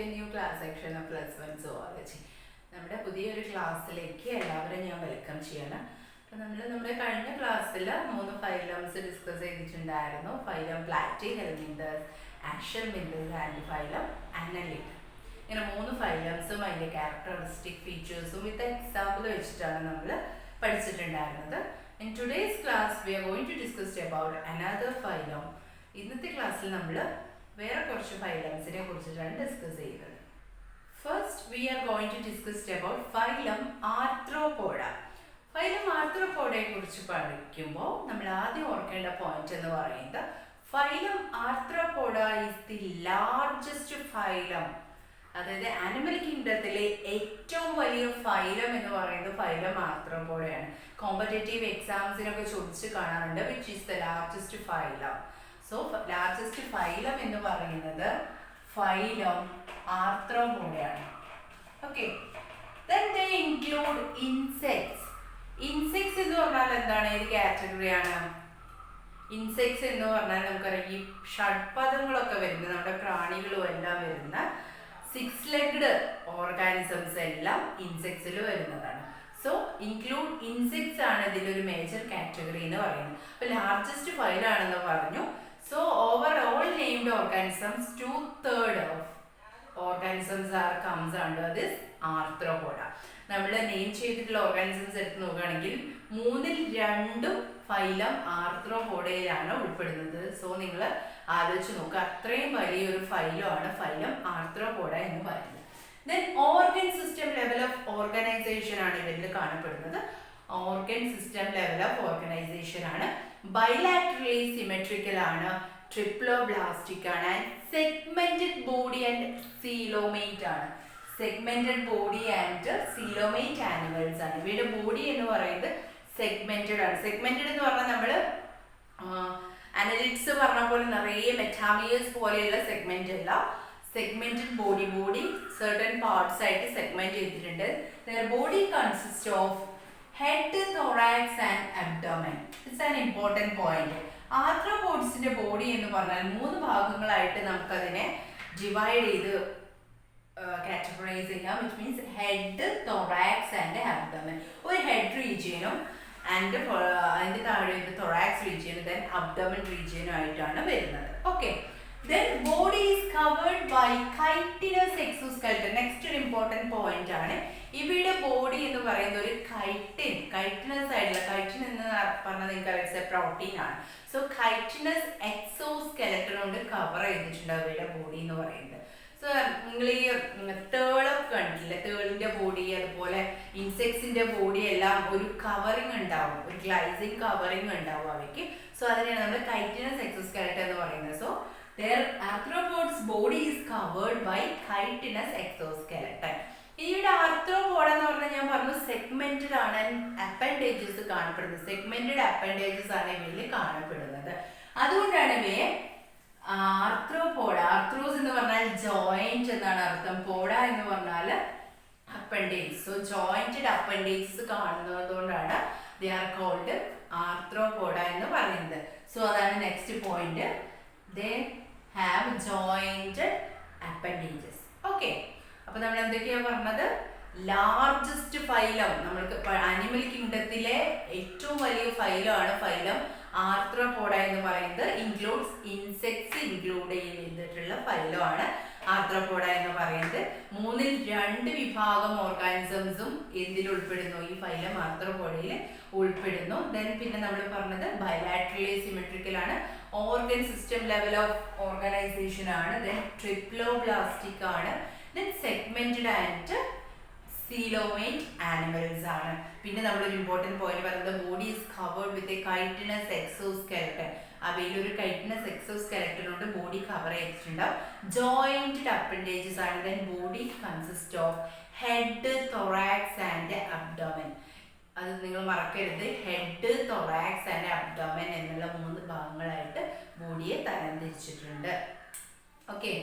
a new class section of +1 zoology. നമ്മുടെ പുതിയൊരു ക്ലാസ്സിലേക്ക് എല്ലാവരും ഞാൻ വെൽക്കം ചെയ്യണം. അപ്പോൾ നമ്മുടെ കഴിഞ്ഞ ക്ലാസ്സിൽ 3 ഫൈലംസ് ഡിസ്കസ് ചെയ്തിട്ടുണ്ടായിരുന്നു. Phylum platyhelminthes, aschelminthes and phylum annelid. ഇങ്ങനെ 3 ഫൈലംസും അതിൻ്റെ ക്യാരക്ടറിസ്റ്റിക് ഫീച്ചേഴ്സും വിത്ത് എക്സാമ്പിൾ വെച്ചിട്ടാണ് നമ്മൾ പഠിച്ചിട്ടുണ്ടായിരുന്നത്. In today's class we are going to discuss about another phylum. ഇന്നത്തെ ക്ലാസ്സിൽ നമ്മൾ വേറെ കുറച്ച് ഫൈലംസിനെ കുറിച്ചിട്ടാണ് ഡിസ്കസ് ചെയ്യുന്നത്. First we are going to discuss about phylum Arthropoda. Phylum ആർത്രോപോഡയെ കുറിച്ച് പഠിക്കുമ്പോൾ നമ്മൾ ആദ്യം ഓർക്കേണ്ട പോയിന്റ് എന്ന് പറയുന്നത് phylum arthropoda is the largest phylum. അതായത് ആനിമൽ കിങ്ഡത്തിലെ ഏറ്റവും വലിയ ഫൈലം എന്ന് പറയുന്നത് ഫൈലം ആർത്രോപോഡയാണ്. കോമ്പറ്റേറ്റീവ് എക്സാംസിനൊക്കെ ചോദിച്ച് കാണാറുണ്ട് which is the largest phylum. So largest phylum എന്ന് പറയുന്നത് ഫൈലം ആർത്രോപോഡയാണ്. Okay, then they include insects. Insects എന്ന് പറഞ്ഞാൽ എന്താണ്? ഏത് കാറ്റഗറിയാണ്? ഇൻസെക്ട്സ് എന്ന് പറഞ്ഞാൽ നമുക്കറിയാം ഈ ഷഡ്പദങ്ങളൊക്കെ വരുന്ന നമ്മുടെ പ്രാണികളും എല്ലാം വരുന്ന 6-legged ഓർഗാനിസംസ് എല്ലാം ഇൻസെക്ട്സിൽ വരുന്നതാണ്. സോ ഇൻക്ലൂഡ് ഇൻസെക്ട്സ് ആണ് ഇതിലൊരു മേജർ കാറ്റഗറി എന്ന് പറയുന്നത്. അപ്പോൾ ലാർജസ്റ്റ് ഫൈലാണെന്ന് പറഞ്ഞു. So overall named organisms 2/3 of organisms are comes under this arthropoda. നമ്മൾ നെയിം ചെയ്തിട്ടുള്ള ഓർഗാനിസംസ് എടുത്ത് നോക്കുകയാണെങ്കിൽ 3/2 ഫൈലം ആർത്രോപോഡയിലാണ് ഉൾപ്പെടുന്നത്. സോ നിങ്ങൾ ആലോചിച്ച് നോക്കുക, അത്രയും വലിയൊരു ഫൈലമാണ് ഫൈലം ആർത്രോപോഡ എന്ന് പറയുന്നത്. Then organ system level of organisation ആണ് ഇവരിൽ കാണപ്പെടുന്നത്. Organ system level of organisation ആണ്. ബൈലാറ്ററലി സിമെട്രിക്കൽ ആണ്, ട്രിപ്ലോബ്ലാസ്റ്റിക് ആണ്, and segmented body and coelomate ആണ്. Segmented body and coelomate animals ആണ്. ഇവയുടെ ബോഡി എന്ന് പറയുന്നത് സെഗ്മെന്റഡ് ആണ്. സെഗ്മെന്റഡ് എന്ന് പറഞ്ഞാൽ നമ്മൾ അനലിറ്റ്സ് പറഞ്ഞ പോലെ നിറയെ മെറ്റാമിയേഴ്സ് പോലെയുള്ള സെഗ്മെന്റ് അല്ല. സെഗ്മെന്റഡ് ബോഡി certain പാർട്സ് ആയിട്ട് സെഗ്മെന്റ് ചെയ്തിട്ടുണ്ട്. their body consists of head, thorax and abdomen. it's an important point. ആർത്രോപോഡ്സിന്റെ ബോഡി എന്ന് പറഞ്ഞാൽ 3 ഭാഗങ്ങളായിട്ട് നമുക്കതിനെ ഡിവൈഡ് ചെയ്ത് കാറ്റഗറൈസ് ചെയ്യാം. Which means head, thorax and abdomen. ഒരു ഹെഡ് റീജിയനും ആൻഡ് അതിൻ്റെ താഴെ thorax റീജിയനും ദെൻ abdomen റീജിയനും ആയിട്ടാണ് വരുന്നത്. Okay, then body is covered by chitinous exoskeleton. Next ഒരു ഇമ്പോർട്ടൻറ്റ് പോയിന്റ് ആണ്. ഇവയുടെ ബോഡി എന്ന് പറയുന്ന ഒരു കൈറ്റിനസ് ആയിട്ടുള്ള, കൈറ്റിൻ എന്ന് പറഞ്ഞാൽ നിങ്ങൾക്ക് അറിയാം പ്രോട്ടീൻ ആണ്. സോ കൈറ്റിനസ് എക്സോസ്കെലറ്റൺ കൊണ്ട് കവർ ചെയ്തിട്ടുണ്ട് അവയുടെ ബോഡി എന്ന് പറയുന്നത്. സോ നിങ്ങൾ ഈ തേളൊക്കെ കണ്ടിട്ടില്ല, തേളിന്റെ ബോഡി അതുപോലെ ഇൻസെക്ട്സിന്റെ ബോഡി എല്ലാം ഒരു കവറിങ് ഉണ്ടാവും, ഒരു ഗ്ലൈസിങ് കവറിങ് ഉണ്ടാവും അവയ്ക്ക്. സോ അതിനെയാണ് നമ്മൾ കൈറ്റിനസ് എക്സോസ്കെലറ്റൺ എന്ന് പറയുന്നത്. So their arthropods body is covered by chitinous exoskeleton. ഇവിടെ ആർത്രോപോഡ എന്ന് പറഞ്ഞാൽ ഞാൻ പറഞ്ഞു സെഗ്മെന്റഡ് ആണ്. അപ്പൻഡേജസ് കാണപ്പെടുന്നത്, സെഗ്മെന്റഡ് അപ്പൻഡേജസ് ആണ് ഇവയിൽ കാണപ്പെടുന്നത്. അതുകൊണ്ടാണ് ഇവയെ ആർത്രോപോഡ. ആർത്രോസ് എന്ന് പറഞ്ഞാൽ ജോയിന്റ് എന്നാണ് അർത്ഥം, പോഡ എന്ന് പറഞ്ഞാൽ അപ്പൻഡേജ്. സോ ജോയിന്റഡ് അപ്പൻഡേജസ് കാണുന്നതുകൊണ്ടാണ് they are called ആർത്രോപോഡ എന്ന് പറയുന്നത്. സോ അതാണ് next point. they have jointed appendages. okay, അപ്പോൾ നമ്മൾ എന്തൊക്കെയാണ് പറഞ്ഞത്? ലാർജസ്റ്റ് ഫൈലം, നമ്മൾക്ക് ആനിമൽ കിങ്ഡത്തിലെ ഏറ്റവും വലിയ ഫൈലമാണ് ഫൈലം ആർത്രോപോഡ എന്ന് പറയുന്നത്. ഇൻക്ലൂഡ്സ് ഇൻസെക്ട്സ് ഇൻക്ലൂഡ് ചെയ്തിട്ടുള്ള ഫൈലമാണ് ആർത്രോപോഡ എന്ന് പറയുന്നത്. 3/2 വിഭാഗം ഓർഗാനിസംസും എന്തിൽ ഉൾപ്പെടുന്നു? ഈ ഫൈലം ആർത്രോപോഡയിൽ ഉൾപ്പെടുന്നു. ദെൻ പിന്നെ നമ്മൾ പറഞ്ഞത് ബൈലാറ്ററലി സിമെട്രിക്കൽ ആണ്, organ system level of organisation ആണ്, ദെൻ ട്രിപ്ലോബ്ലാസ്റ്റിക് ആണ്, then segmented and coelomate animals ആണ്. പിന്നെ നമ്മളൊരു ഇമ്പോർട്ടൻറ്റ് പോയിന്റ് പറയുന്നത് body is covered with a chitinous exoskeleton. അവയിൽ ഒരു കൈറ്റിനസ് എക്സോസ്കെലറ്റൺ കൊണ്ട് ബോഡി കവർ ചെയ്തിട്ടുണ്ടാവും. ജോയിന്റഡ് അപ്പൻഡേജസ് ആണ്. Then body consist of head, thorax and abdomen. അത് നിങ്ങൾ മറക്കരുത്, ഹെഡ്, thorax ആൻഡ് abdomen എന്നുള്ള 3 ഭാഗങ്ങളായിട്ട് ബോഡിയെ തരംതിരിച്ചിട്ടുണ്ട്. ഓക്കെ,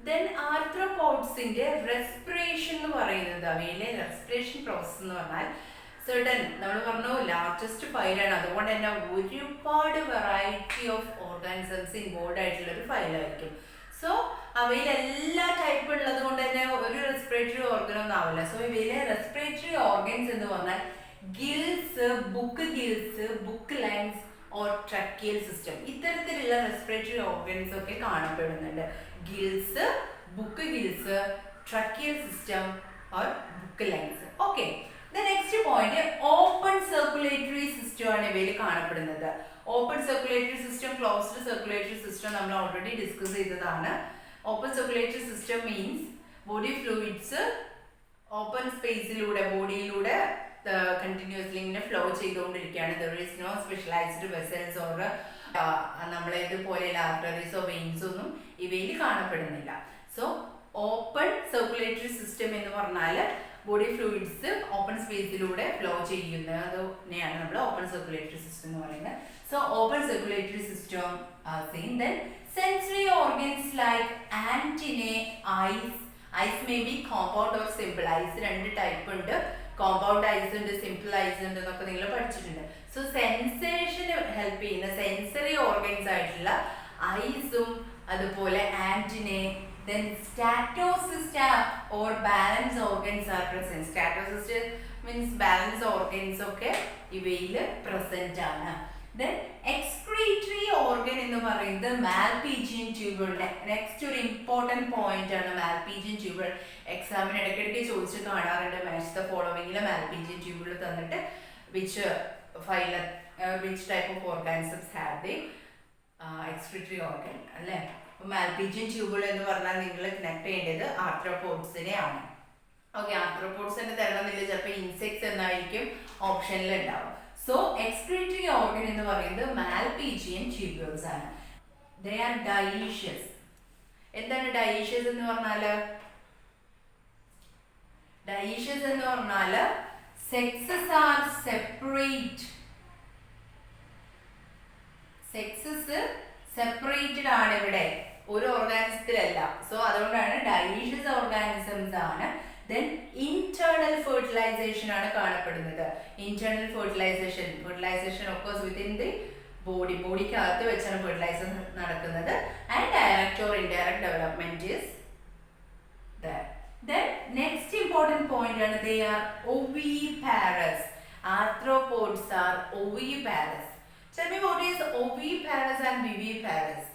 ദെൻ ആർത്രോപോഡ്സിന്റെ റെസ്പിറേഷൻ എന്ന് പറയുന്നത്, അവയിലെ റെസ്പിറേഷൻ പ്രോസസ് എന്ന് പറഞ്ഞാൽ നമ്മൾ പറഞ്ഞു ലാർജസ്റ്റ് ഫൈലാണ്, അതുകൊണ്ട് തന്നെ ഒരുപാട് വെറൈറ്റി ഓഫ് ഓർഗാനിസംസ് ഇൻവോൾവ് ആയിട്ടുള്ള ഒരു ഫൈലായിരിക്കും. സോ അവയിൽ എല്ലാ ടൈപ്പ് ഉള്ളത് കൊണ്ട് തന്നെ ഒരു റെസ്പിറേറ്ററി ഓർഗൻ ഒന്നും ആവില്ല. സോ ഇവയിലെ റെസ്പിറേറ്ററി ഓർഗൻസ് എന്ന് പറഞ്ഞാൽ gills, book lines or tracheal system, ഇത്തരത്തിലുള്ള റെസ്പിറേറ്ററി ഓർഗൻസ് ഒക്കെ കാണപ്പെടുന്നുണ്ട്. Gills, tracheal system or book lines. Okay, the next point open circulatory system ആണ് ഇവയിൽ കാണപ്പെടുന്നത്. Open circulatory system, closed circulatory system നമ്മൾ ഓൾറെഡി ഡിസ്കസ് ചെയ്തതാണ്. Open circulatory system means body fluids open സ്പേസിലൂടെ, ബോഡിയിലൂടെ കണ്ടിന്യൂസ്ലി ഇങ്ങനെ ഫ്ലോ ചെയ്തുകൊണ്ടിരിക്കുകയാണ്. There is no specialised vessels or നമ്മളേതുപോലെയുള്ള ആർട്ടറീസോ വെയിൻസോ ഒന്നും ഇവയിൽ കാണപ്പെടുന്നില്ല. സോ ഓപ്പൺ സർക്കുലേറ്ററി സിസ്റ്റം എന്ന് പറഞ്ഞാൽ ബോഡി ഫ്ലൂയിഡ്സ് ഓപ്പൺ സ്പേസിലൂടെ ഫ്ലോ ചെയ്യുന്നതിനെയാണ് നമ്മൾ ഓപ്പൺ സർക്കുലേറ്ററി സിസ്റ്റം എന്ന് പറയുന്നത്. So open circulatory system seen. Then sensory organs like antennae, eyes may be compound or simple. Eyes രണ്ട് ടൈപ്പ് ഉണ്ട്, കോമ്പൗണ്ട് ഐസ് ഉണ്ട്, simple ice ഉണ്ട് എന്നൊക്കെ നിങ്ങൾ പഠിച്ചിട്ടുണ്ട്. സോ സെൻസേഷന് ഹെൽപ്പ് ചെയ്യുന്ന സെൻസറി ഓർഗൻസ് ആയിട്ടുള്ള ഐസും അതുപോലെ ആന്റിനെ, then statocysta or balance organs are present. Statocysta means balance organs ഒക്കെ ഇവയിൽ പ്രസന്റ് ആണ്. Then excretory organ എന്ന് പറയുന്നത് മാൽപീജിയൻ ട്യൂബിൾ. നെക്സ്റ്റ് ഒരു ഇമ്പോർട്ടൻറ്റ് പോയിന്റ് ആണ് മാൽപീജിയൻ ട്യൂബിൾ. എക്സാമിന് ഇടയ്ക്കിടയ്ക്ക് ചോദിച്ച് കാണാറുണ്ട്. മാച്ച് ദ ഫോളോവിംഗിൽ മാൽപീജിയൻ ട്യൂബിൾ തന്നിട്ട് which type of organisms have the excretory organ അല്ലേ. മാൽപീജിയൻ ട്യൂബിൾ എന്ന് പറഞ്ഞാൽ നിങ്ങൾ കണക്ട് ചെയ്യേണ്ടത് ആർത്രോപോഡ്സിനെ ആണ്. ഓക്കെ, ആർത്രോപോഡ്സിന്റെ തരണമെന്നില്ല, ചിലപ്പോൾ ഇൻസെക്ട്സ് എന്നായിരിക്കും ഓപ്ഷനിൽ ഉണ്ടാവും. സോ എക്സ്ക്രീറ്ററി ഓർഗൻ എന്ന് പറയുന്നത് മാൽപീജിയൻ ട്യൂബ്യൂൾസ് ആണ്. They are dioecious. എന്താണ് ഡയേഷ്യസ് എന്ന് പറഞ്ഞാൽ? ഡയേഷ്യസ് എന്ന് പറഞ്ഞാൽ sexes R separate. Sexes separated ആണ് ഇവിടെ, ഒരു ഓർഗാനിസത്തിലല്ല. സോ അതുകൊണ്ടാണ് ഡയേഷ്യസ് ഓർഗാനിസംസ് ആണ്. Then internal fertilization ആണ് കാണപ്പെടുന്നത്. Internal fertilization occurs within the body. ബോഡിക്കകത്ത് വെച്ചാണ് ഫെർട്ടിലൈസേഷൻ നടക്കുന്നത്. And direct or indirect development is there. Then next important point ആണ് they are oviparous. Arthropods are oviparous. Tell me what is oviparous and viviparous?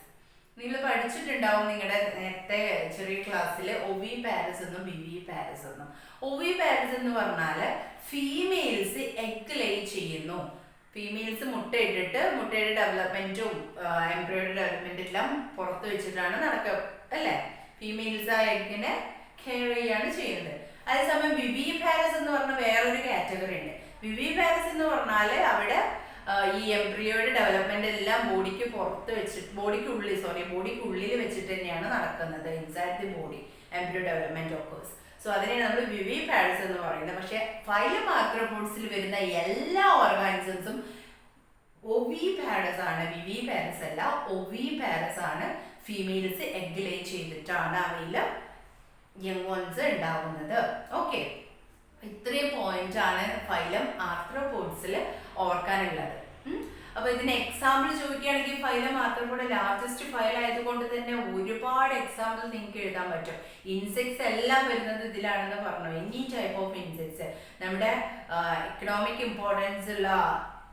നിങ്ങൾ പഠിച്ചിട്ടുണ്ടാവും നിങ്ങളുടെ നേരത്തെ ചെറിയ ക്ലാസ്സിൽ ഒവിപാരസ് എന്നും viviparous എന്നും. ഒവിപാരസ് എന്ന് പറഞ്ഞാൽ ഫീമെയിൽസ് എഗ് ലേ ചെയ്യുന്നു. ഫീമെയിൽസ് മുട്ടയിട്ടിട്ട് മുട്ടയുടെ ഡെവലപ്മെന്റും എംബ്രിയോയുടെ ഡെവലപ്മെന്റ് എല്ലാം പുറത്ത് വെച്ചിട്ടാണ് നടക്കുക അല്ലേ. ഫീമെയിൽസ് ആ എഗ്ഗിനെ കെയർ ചെയ്യാണ് ചെയ്യുന്നത്. അതേസമയം വിവിപാരസ് എന്ന് പറഞ്ഞ വേറൊരു കാറ്റഗറി ഉണ്ട്. വിവിപാരസ് എന്ന് പറഞ്ഞാൽ അവിടെ ഈ എംബ്രിയോയുടെ ഡെവലപ്മെന്റ് എല്ലാം ബോഡിക്ക് പുറത്ത് വെച്ചിട്ട് ബോഡിക്കുള്ളിൽ വെച്ചിട്ട് തന്നെയാണ് നടക്കുന്നത്. Inside the body embryo development occurs. So അതിനെയാണ് നമ്മൾ വിവിപാരസ് എന്ന് പറയുന്നത്. പക്ഷെ ഫൈലം ആർത്രോപോഡ്സിൽ വരുന്ന എല്ലാ ഓർഗാനിസംസും ഒവിപാരസ് ആണ്, വിവിപാരസ് അല്ല. ഒവിപാരസ് ആണ്. ഫീമെയിൽസ് എഗ് ലേ ചെയ്തിട്ടാണ് അവയിൽ യങ് വൺസ് ഉണ്ടാവുന്നത്. ഓക്കെ, ഇത്രയും പോയിന്റ് ആണ് ഫൈലം ആർത്രോപോഡ്സിൽ ഓർക്കാനുള്ളത്. അപ്പൊ ഇതിന് എക്സാമ്പിൾ ചോദിക്കുകയാണെങ്കിൽ ഫൈലം ആർത്രോപോഡ് ലാർജസ്റ്റ് ഫൈൽ ആയതുകൊണ്ട് തന്നെ ഒരുപാട് എക്സാമ്പിൾ നിങ്ങൾക്ക് എഴുതാൻ പറ്റും. ഇൻസെക്ട്സ് എല്ലാം വരുന്നത് ഇതിലാണെന്ന് പറഞ്ഞു. എനി ടൈപ്പ് ഓഫ് ഇൻസെക്ട്സ്, നമ്മുടെ എക്കണോമിക് ഇമ്പോർട്ടൻസ് ഉള്ള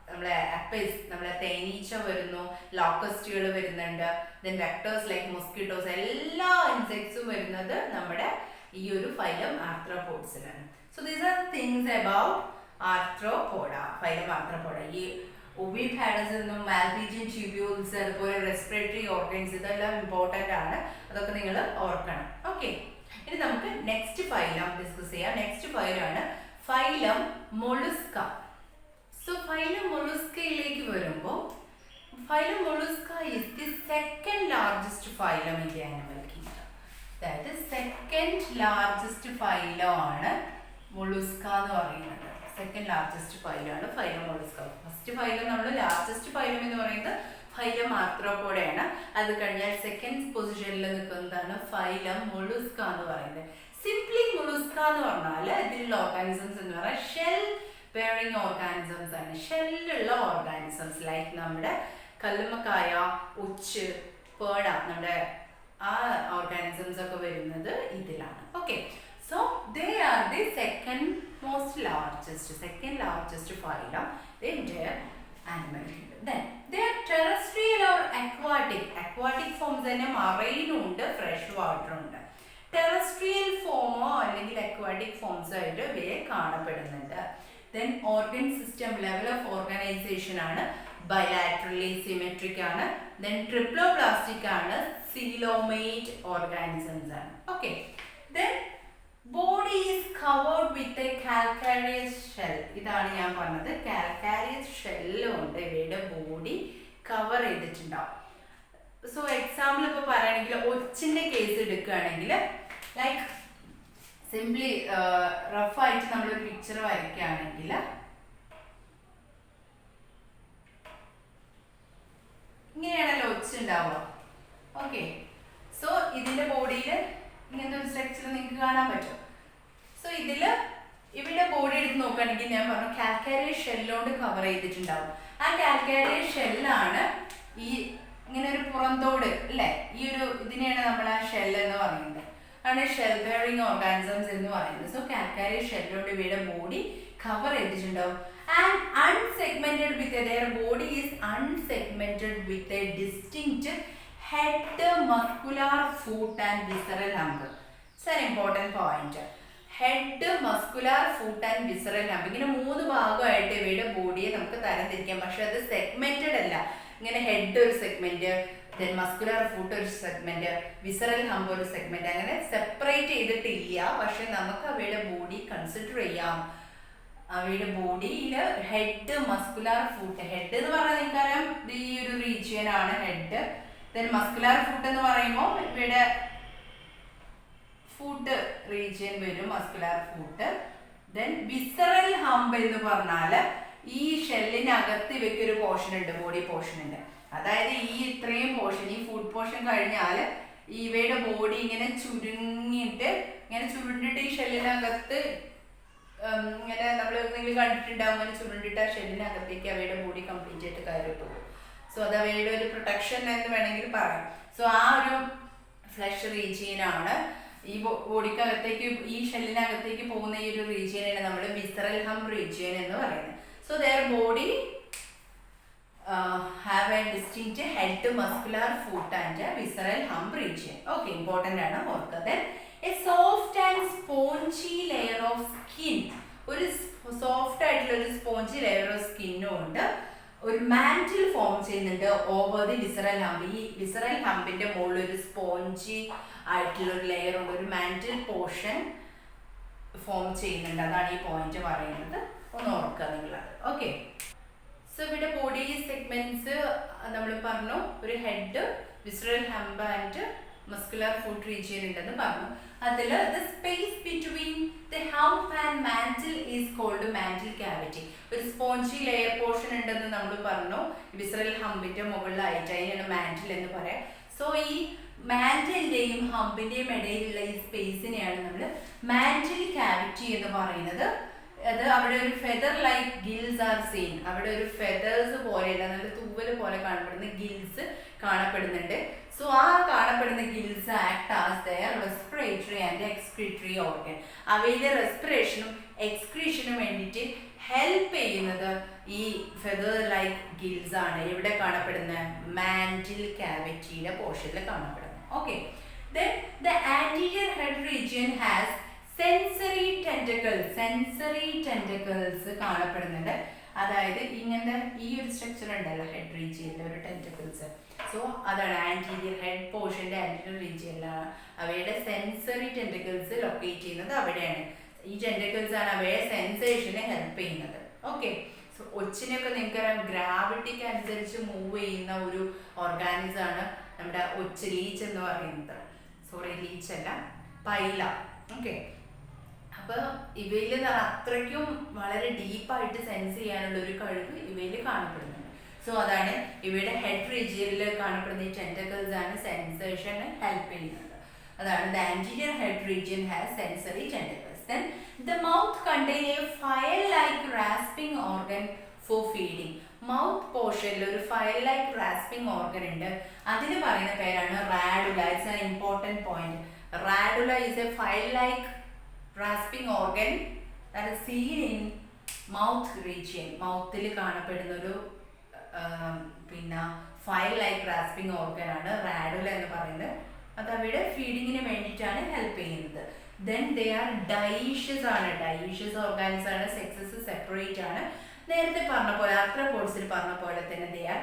നമ്മളെ അപ്പിസ്, നമ്മളെ തേനീച്ച വരുന്നു, ലോക്കസ്റ്റുകൾ വരുന്നുണ്ട്, ദെൻ വെക്ടേഴ്സ് ലൈക്ക് മൊസ്കിറ്റോസ്, എല്ലാ ഇൻസെക്ട്സും വരുന്നത് നമ്മുടെ ഈ ഒരു phylum ആർത്രോപോഡ്സിലാണ്. So these are things about arthropoda, phylum arthropoda. ഈ oviparous എന്നും മാൽപീജിയൻ ട്യൂബ്യൂൾസ് അതുപോലെ റെസ്പിറേറ്ററി ഓർഗൻസ് ഇതെല്ലാം ഇമ്പോർട്ടൻ്റ് ആണ്. അതൊക്കെ നിങ്ങൾ ഓർക്കണം. ഓക്കെ, ഇനി നമുക്ക് നെക്സ്റ്റ് ഫൈലം ഡിസ്കസ് ചെയ്യാം. നെക്സ്റ്റ് ഫൈലാണ് ഫൈലം മൊളുസ്ക. സോ ഫൈലം മൊളുസ്കയിലേക്ക് വരുമ്പോൾ phylum Mollusca is the second largest phylum in the animal kingdom. അതായത് സെക്കൻഡ് ലാർജസ്റ്റ് ഫൈലം ആണ് മൊളുസ്ക എന്ന് പറയുന്നത്. സെക്കൻഡ് ലാർജസ്റ്റ് ഫൈലാണ് ഫൈലം മൊളുസ്ക. ഫസ്റ്റ് ഫൈലം നമ്മൾ ലാർജസ്റ്റ് ഫൈലം എന്ന് പറയുന്നത് ഫൈലം ആർത്രോപോഡയാണ്. അത് കഴിഞ്ഞാൽ സെക്കൻഡ് പൊസിഷനിൽ നിൽക്കുന്നതാണ് ഫൈലം മൊളുസ്ക എന്ന് പറയുന്നത്. സിംപ്ലി മൊളുസ്ക എന്ന് പറഞ്ഞാൽ ഇതിലുള്ള ഓർഗാനിസംസ് എന്ന് പറഞ്ഞാൽ ഷെൽ ബെയറിംഗ് ഓർഗാനിസംസ് ആണ്. ഷെല്ലുള്ള ഓർഗാനിസംസ് ലൈക്ക് നമ്മുടെ കല്ലുമ്മക്കായ, ഉച്ച്, പേട, നമ്മുടെ ആ ഓർഗാനിസംസ് ഒക്കെ വരുന്നത് ഇതിലാണ്. Okay, so they are the second largest phylum in their animal kingdom. Then they are terrestrial or aquatic forms തന്നെ marine ഉണ്ട്, fresh water ഉണ്ട്. ടെറസ്ട്രിയൽ ഫോമോ അല്ലെങ്കിൽ അക്വാറ്റിക് ഫോംസോ ആയിട്ട് ഇവയെ കാണപ്പെടുന്നുണ്ട്. Then organ system, level of organisation ആണ് ബൈലാറ്ററലി സിമെട്രിക് ആണ്. Then triploblastic ആണ്, സീലോമേറ്റ് ഓർഗാനിസംസ് ആണ്. Okay, then body is covered with A calcareous shell. ഇതാണ് ഞാൻ പറഞ്ഞത്, കാൽക്കാരിയസ് ഷെല്ലുണ്ട് ഇവയുടെ ബോഡി കവർ ചെയ്തിട്ടുണ്ടാവും. സോ എക്സാമ്പിൾ ഇപ്പോൾ പറയുകയാണെങ്കിൽ ഒച്ചിൻ്റെ കേസ് എടുക്കുകയാണെങ്കിൽ ലൈക്ക് സിംപ്ലി റഫായിട്ട് നമ്മളൊരു പിക്ചർ വരയ്ക്കുകയാണെങ്കിൽ ഇങ്ങനെയാണല്ലോ ഒച്ചുണ്ടാവുക. ഓക്കെ, സോ ഇതിൻ്റെ ബോഡിയിൽ ഇങ്ങനത്തെ ഒരു സ്ട്രക്ചർ നിങ്ങൾക്ക് കാണാൻ പറ്റും. സോ ഇവിടെ ബോഡി എടുത്ത് നോക്കുകയാണെങ്കിൽ ഞാൻ പറഞ്ഞു കാൽക്കാരിയസ് ഷെല്ലുകൊണ്ട് കവർ ചെയ്തിട്ടുണ്ടാവും. ആ കാൽക്കാരിയസ് ഷെല്ലാണ് ഈ ഇങ്ങനെ ഒരു പുറന്തോട് അല്ലേ, ഈ ഒരു ഇതിനെയാണ് നമ്മൾ ആ ഷെൽ എന്ന് പറയുന്നത്, ആണ് ഷെൽ ബെയറിംഗ് ഓർഗാനിസംസ് എന്ന് പറയുന്നത്. സോ കാൽക്കാരിയസ് ഷെല്ലുകൊണ്ട് ഇവയുടെ ബോഡി കവർ ചെയ്തിട്ടുണ്ടാവും. And unsegmented with their body is unsegmented with a distinct head, muscular foot and visceral hump. It's an important point. Head, muscular foot and visceral hump. ഇങ്ങനെ 3 ഭാഗമായിട്ട് ഇവയുടെ ബോഡിയെ നമുക്ക് തരംതിരിക്കാം. പക്ഷെ അത് സെഗ്മെന്റഡ് അല്ല. ഇങ്ങനെ ഹെഡ് ഒരു സെഗ്മെന്റ്, ദെൻ മസ്കുലർ ഫുട്ട് ഒരു സെഗ്മെന്റ്, വിസറൽ ഹമ്പ് ഒരു സെഗ്മെന്റ്, അങ്ങനെ സെപ്പറേറ്റ് ചെയ്തിട്ടില്ല. പക്ഷെ നമുക്ക് അവയുടെ ബോഡി കൺസിഡർ ചെയ്യാം. അവയുടെ ബോഡിയിൽ ഹെഡ്, മസ്കുലർ ഫുട്ട്, ഹെഡ് എന്ന് പറഞ്ഞാൽ നിങ്ങൾക്കറിയാം ഈ ഒരു റീജിയൻ ആണ് ഹെഡ്. ദെൻ മസ്കുലർ ഫുട്ട് എന്ന് പറയുമ്പോൾ ഇവിടെ ഫുട്ട് റീജിയൻ വരും, muscular foot. Then visceral hump എന്ന് പറഞ്ഞാൽ ഈ ഷെല്ലിനകത്ത് ഇവയ്ക്കൊരു പോർഷൻ ഉണ്ട്, ബോഡി പോർഷൻ ഉണ്ട്. അതായത് ഈ ഇത്രയും പോർഷൻ, ഈ ഫുഡ് പോർഷൻ കഴിഞ്ഞാൽ ഇവയുടെ ബോഡി ഇങ്ങനെ ചുരുങ്ങിയിട്ട് ഇങ്ങനെ ചുരുണ്ടിട്ട് ഈ ഷെല്ലിനകത്ത് ഇങ്ങനെ നിങ്ങൾ കണ്ടിട്ടുണ്ടാവും, അങ്ങനെ ചുരുണ്ടിട്ട് ആ ഷെല്ലിനകത്തേക്ക് അവയുടെ ബോഡി കംപ്ലീറ്റ് ആയിട്ട് കയറി പോകും. സോ അത് അവയുടെ ഒരു പ്രൊട്ടക്ഷൻ എന്ന് വേണമെങ്കിൽ പറയാം. സോ ആ ഒരു ഫ്ലഷ് റീജിയനാണ് ഈ ബോഡിക്കകത്തേക്ക്, ഈ ഷെല്ലിനകത്തേക്ക് പോകുന്ന ഈ ഒരു റീജിയനാണ് നമ്മൾ വിസറൽ ഹംപ് റീജിയൻ എന്ന് പറയുന്നത്. So their body have a distinct head, muscular foot and a visceral hump region. Okay, important ആണ് ഓർക്കുക. Then a soft and spongy layer of skin. ഒരു സോഫ്റ്റ് ആയിട്ടുള്ള ഒരു സ്പോഞ്ചി ലെയർ ഓഫ് സ്കിന്നും ഉണ്ട്. ഒരു mantle form ചെയ്യുന്നുണ്ട് ഓവർ ദി വിസറൽ ഹംപ്. ഈ visceral ഹമ്പിന്റെ മുകളിൽ ഒരു സ്പോഞ്ചി ആയിട്ടുള്ള ഒരു ലെയർ ഉണ്ട്, ഒരു മാന്റിൽ പോർഷൻ ഫോം ചെയ്യുന്നുണ്ട്. അതാണ് ഈ പോയിന്റ് പറയുന്നത്, ഒന്ന് ഓർക്കുക നിങ്ങളത്. ഓക്കെ, സോ ഇവിടെ ബോഡി സെഗ്മെന്റ്സ് നമ്മൾ പറഞ്ഞു. ഒരു head, visceral hump and muscular foot region ഉണ്ടെന്ന് പറഞ്ഞു. അതിൽ the space between the hump and mantle is called mantle cavity. ഒരു സ്പോഞ്ചി ലെയർ പോർഷൻ ഉണ്ടെന്ന് നമ്മൾ പറഞ്ഞു വിസറൽ ഹമ്പിന്റെ മുകളിലായിട്ട്, അതിനാണ് മാന്റിൽ എന്ന് പറയാം. സോ ഈ മാന്റിന്റെയും ഹമ്പിന്റെയും ഇടയിലുള്ള ഈ സ്പേസിനെയാണ് നമ്മൾ മാന്റിൽ ക്യാവിറ്റി എന്ന് പറയുന്നത്. അത് അവിടെ ഒരു feather like gills are seen. അവിടെ ഒരു ഫെദേഴ്സ് പോലെയുള്ള നല്ല തൂവൽ പോലെ കാണപ്പെടുന്ന ഗിൽസ് കാണപ്പെടുന്നുണ്ട്. സോ ആ കാണപ്പെടുന്ന gills act as there respiratory and excretory organ. അവയിലെ റെസ്പിറേഷനും എക്സ്ക്രീഷനും വേണ്ടിയിട്ട് ഹെൽപ്പ് ചെയ്യുന്നത് ഈ ഫെദർ ലൈക്ക് ഗിൽസ് ആണ്. ഇവിടെ കാണപ്പെടുന്ന മാന്റിൽ ക്യാവിറ്റിയുടെ പോർഷനിൽ കാണപ്പെടുന്നത്. Okay, then the anterior head region has sensory tentacles കാണപ്പെടുന്നുണ്ട്. അതായത് ഇങ്ങനത്തെ ഈ ഒരു സ്ട്രക്ചർ ഉണ്ടല്ലോ ഹെഡ് റീജിയനിലെ ഒരു ടെന്റക്കിൾസ്. സോ അതാണ് ആന്റീരിയർ ഹെഡ് പോർഷന്റെ ആന്റീരിയർ റീജിയനിലാണ് അവയുടെ സെൻസറി ടെന്റക്കിൾസ് ലൊക്കേറ്റ് ചെയ്യുന്നത്. അവിടെയാണ് ഈ ടെന്റക്കിൾസ് ആണ് അവയെ സെൻസേഷനെ ഹെൽപ്പ് ചെയ്യുന്നത്. ഓക്കെ, സോ ഒച്ചിനൊക്കെ നിങ്ങൾക്കറിയാം ഗ്രാവിറ്റിക്ക് അനുസരിച്ച് മൂവ് ചെയ്യുന്ന ഒരു ഓർഗാനിസം ആണ് നമ്മുടെ ഒച്ച്, ലീച്ച് എന്ന് പറയുന്നത്. സോറി, ലീച്ച് അല്ല, പൈല. ഓക്കെ, അപ്പോൾ ഇവയിൽ അത്രയ്ക്കും വളരെ ഡീപ്പായിട്ട് സെൻസ് ചെയ്യാനുള്ള ഒരു കഴിവ് ഇവയിൽ കാണപ്പെടുന്നുണ്ട്. സോ അതാണ് ഇവയുടെ ഹെഡ് റീജിയനിൽ കാണപ്പെടുന്ന ഈ ടെന്റക്കിൾസ് ആണ് സെൻസേഷനെ ഹെൽപ്പ് ചെയ്യുന്നത്. അതാണ് the anterior head region has sensory tentacles. Then the mouth contain a file like rasping organ for feeding. Mouth പോർഷനിൽ ഒരു ഫയൽ ലൈക്ക് റാസ്പിംഗ് ഓർഗൻ ഉണ്ട്. അതിന് പറയുന്ന പേരാണ് radula. It's an important point. Radula is a file like rasping organ that is seen in mouth region. മൗത്തിൽ കാണപ്പെടുന്ന ഒരു പിന്നെ ഫയൽ ലൈക്ക് റാസ്പിംഗ് ഓർഗൻ ആണ് റാഡുല എന്ന് പറയുന്നത്. അത് അവയുടെ ഫീഡിങ്ങിന് വേണ്ടിയിട്ടാണ് ഹെൽപ്പ് ചെയ്യുന്നത്. ദെൻ ദേ ആർ ഡൈഷ്യസ് ആണ്. ഡൈഷ്യസ് ഓർഗാൻസ് ആണ്. സെക്സസ് സെപ്പറേറ്റ് ആണ്. നേരത്തെ പറഞ്ഞ പോലെ ആർത്രോപോഡ്സിൽ പറഞ്ഞ പോലെ തന്നെ ദേ ആർ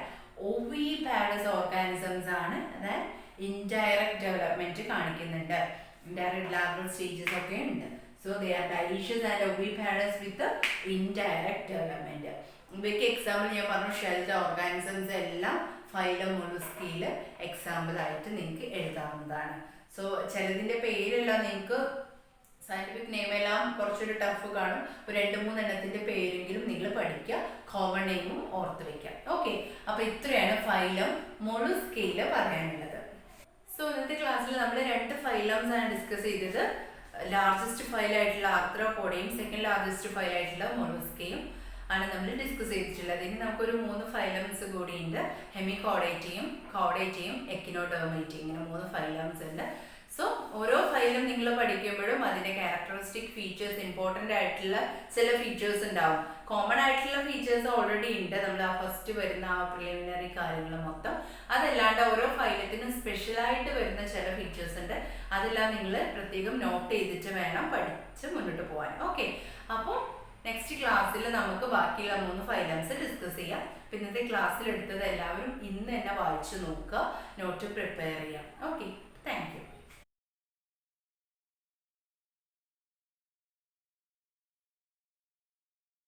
ഓവിപാരസ് ഓർഗാനിസംസ് ആണ്. അതായത് ഇൻഡയറക്റ്റ് ഡെവലപ്മെന്റ് കാണിക്കുന്നുണ്ട്. ഇൻഡയറക്റ്റ് ലാർവൽ സ്റ്റേജസ് ഒക്കെ ഉണ്ട്. So they are dioecious and oviparous with indirect development. ഇവയ്ക്ക് എക്സാമ്പിൾ ഞാൻ പറഞ്ഞു ഷെൽഡ് ഓർഗാനിസംസ് എല്ലാം ഫൈലം മൊളുസ്കിയിൽ എക്സാമ്പിൾ ആയിട്ട് നിങ്ങൾക്ക് എഴുതാവുന്നതാണ്. സോ ചിലതിൻ്റെ പേരെല്ലാം നിങ്ങൾക്ക് സയൻറ്റിഫിക് നെയിം എല്ലാം കുറച്ചൊരു ടഫ് കാണും. ഒരു 2-3 എണ്ണത്തിൻ്റെ പേരെങ്കിലും നിങ്ങൾ പഠിക്കുക. കോമൺ നെയിമും ഓർത്ത് വയ്ക്കാം. ഓക്കെ, അപ്പോൾ ഇത്രയാണ് ഫൈലം മൊളുസ്കയിൽ പറയാനുള്ളത്. സോ ഇന്നത്തെ ക്ലാസ്സിൽ നമ്മൾ 2 ഫൈലംസ് ആണ് ഡിസ്കസ് ചെയ്തത്. ലാർജസ്റ്റ് ഫൈലായിട്ടുള്ള ആർത്രോപോഡയും സെക്കൻഡ് ലാർജസ്റ്റ് ഫൈലായിട്ടുള്ള മൊളുസ്കയും ആണ് നമ്മൾ ഡിസ്കസ് ചെയ്തിട്ടുള്ളത്. ഇനി നമുക്കൊരു 3 ഫൈലംസ് കൂടിയുണ്ട്. ഹെമികോഡേറ്റയും, കോഡേറ്റയും, എക്കിനോഡെർമേറ്റയും. ഇങ്ങനെ 3 ഫൈലംസ് ഉണ്ട്. സോ ഓരോ ഫൈലും നിങ്ങൾ പഠിക്കുമ്പോഴും അതിൻ്റെ ക്യാരക്ടറിസ്റ്റിക് ഫീച്ചേഴ്സ്, ഇമ്പോർട്ടൻ്റ് ആയിട്ടുള്ള ചില ഫീച്ചേഴ്സ് ഉണ്ടാവും. കോമൺ ആയിട്ടുള്ള ഫീച്ചേഴ്സ് ഓൾറെഡി ഉണ്ട്. നമ്മൾ ആ ഫസ്റ്റ് വരുന്ന ആ പ്രിലിമിനറി കാര്യങ്ങൾ മൊത്തം. അതല്ലാണ്ട് ഓരോ ഫൈലത്തിനും സ്പെഷ്യലായിട്ട് വരുന്ന ചില ഫീച്ചേഴ്സ് ഉണ്ട്. അതെല്ലാം നിങ്ങൾ പ്രത്യേകം നോട്ട് ചെയ്തിട്ട് വേണം പഠിച്ച് മുന്നോട്ട് പോകാൻ. ഓക്കെ, അപ്പോൾ നെക്സ്റ്റ് ക്ലാസ്സിൽ നമുക്ക് ബാക്കിയുള്ള 3 ഫൈലംസ് ഡിസ്കസ് ചെയ്യാം. ഇന്നത്തെ ക്ലാസ്സിൽ എടുത്തത് എല്ലാവരും ഇന്ന് തന്നെ വായിച്ചു നോക്കുക, നോട്ട് പ്രിപ്പയർ ചെയ്യാം. Okay, thank you.